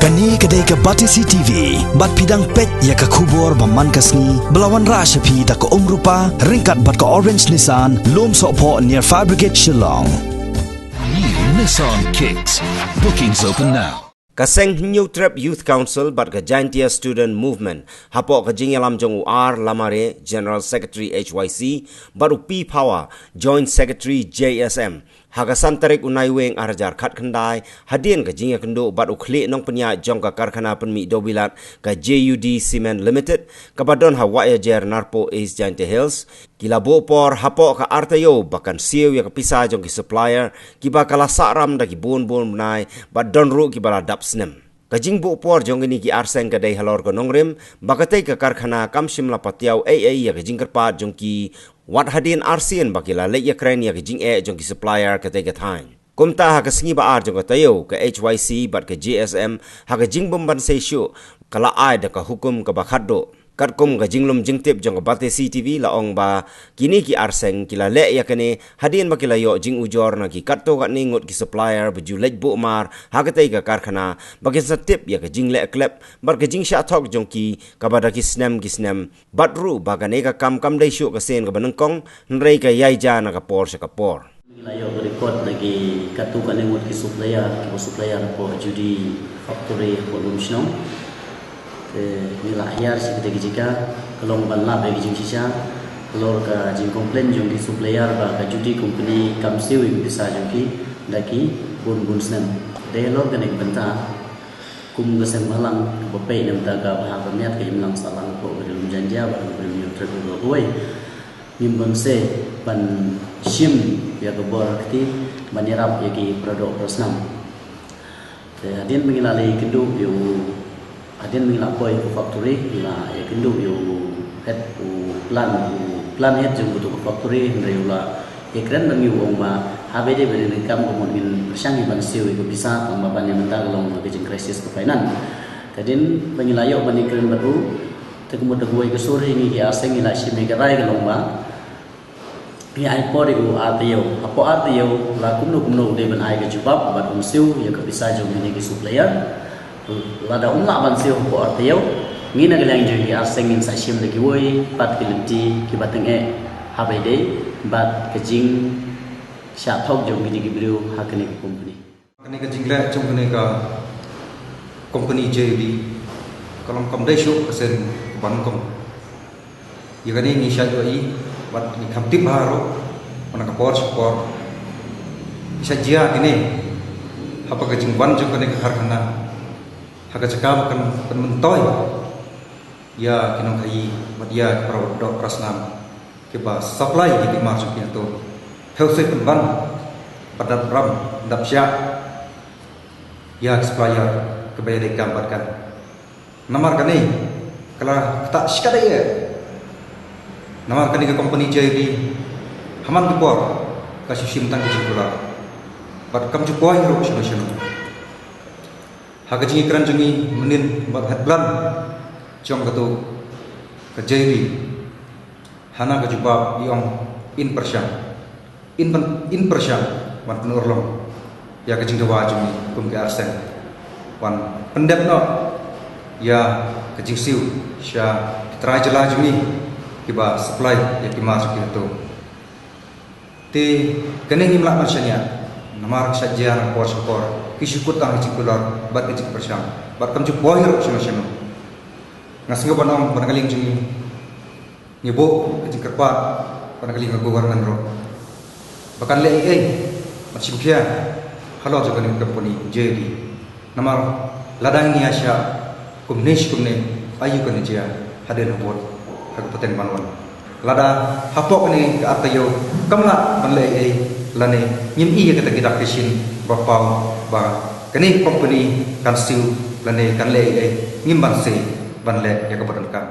Kani kedai ke Batisi TV, bat pidang pet ya ke kubur baman kasni, belawan rasyapi da ke rupa, ringkat bat ke Orange Nissan, lom sokpo near Fire Brigade Shillong. New Nissan Kicks. Bookings open now. Kaseng New Trap Youth Council bat ke Giantia Student Movement hapok ke jingalam jong UR Lamare General Secretary HYC baru P Power Joint Secretary JSM hagasan tarik unai weng arjar khat khandai hadien ke jinga kendo bat ukhle nong penya jong ka karkhana penmi dobilat ke JUD Cement Limited kabadon Hawaii Jer Narpo East Giant Hills kila bopor hapok ke artayo bahkan siu ya ke pisah jong ki supplier kiba kala sakram da ki bon nai bat don ru ki bala dap snem kajing bopor jong ini ki arseng kadai halor ko nongrim bakatai ke karkhana kamshim la patiau ya kajing kerpat jong ki wat hadin arsian bakila le ya kren ya kajing jong ki supplier kadai kathain kumta ha kasngi ba ar jong tayo ke HYC bat ke GSM ha kajing bomban se shu kala ai da ka hukum ka bakhaddo katkum ga jinglum jingtip jong bate CTV la ong ba kini ki arseng kila le ya kane hadin bakila yo jing ujor na ki katto ga ningot ki supplier baju lej bu mar hagatai ga karkhana bakin satip ya ka jing le klep bar ka jing sha thok jong ki kabada ki snem batru bagane ka kam dai shu ka sen ga banengkong nrei ka yai ja na ka por sa ka por layo record lagi katto ga ningot ki supplier po judi factory po lumsno nila ahyar si kita jika kalau balna bagi jing sisa kalau ka jing komplain jong ki supplier ba ka judi company kamsiu yang bisa jong ki daki bun snem de lor ka nek benta kum ga sem malang ba pe nam ta ga ha ba miat ka imlang salang ko belum janjia ba belum yo trek go oi mimbang se ban shim ya ga bor kti banirap ya ki produk prosnam hadin mengilali kendu yo adin mengilap boy factory la ya kendu yo head plan head jung butuh factory ndreula ekran bangi wong ba habede bere rekam ko min persangi ban siu ko bisa tambaban yang mentang long ngajing krisis ke finance kadin pengilayo ban ekran baru tekmo degoi ke sore ini ya aseng ila shime garai ke long ba ni ai pori ko atio apo atio la kumno de ban ai ke jubab ban siu ya ke bisa jung ini ke supplier lada umla ban siu ko arteo ngina galang jeng ki aseng in sa shim de ki woi pat kilimti ki bateng habede bat kejing sha thok jong ki bru hakne ki company kani ka jingle jong kani ka company JD kalom kam dai shu kasen ban kom yagani ni sha yoi bat ni kam tip haro mana ka por support isa jia kini apa ka jing ban jong kani ka harkana haka cakap kan mentoy ya kinong kai madia produk prasnam keba supply di masuk itu health penban padat ram dapsya ya supplier kebaya digambarkan namar kani kala tak sekada ya namar kani ke company JD haman kepor kasih simtan kecil pula bat kam cukup ro solution haka jingi keran jungi menin bat hatlan jong katu ke JD hana ke jubab iong in persian wan penurlong ya ke jing dewa jungi kum ke arsen wan pendep no ya ke jing siu sya trajela jungi kiba supply ya ki masuk itu ti kene ngimla marsanya namar sajian por kisukut ang cikular bat kecik persyam bat kam cuk bohir sama ngasngo banong panagaling jing nyebo kecik kerpat panagaling government ro bahkan le macam kia halo juga ni company JD namar ladang ni asya kumne ayu kan dia haden hobot kabupaten Banwan lada hapok ni ke atayo kamla banle lane nyim iya kata kita kesin bapau ba kani company kan siu lane kan le nyim ban se ban le ya kabupaten kan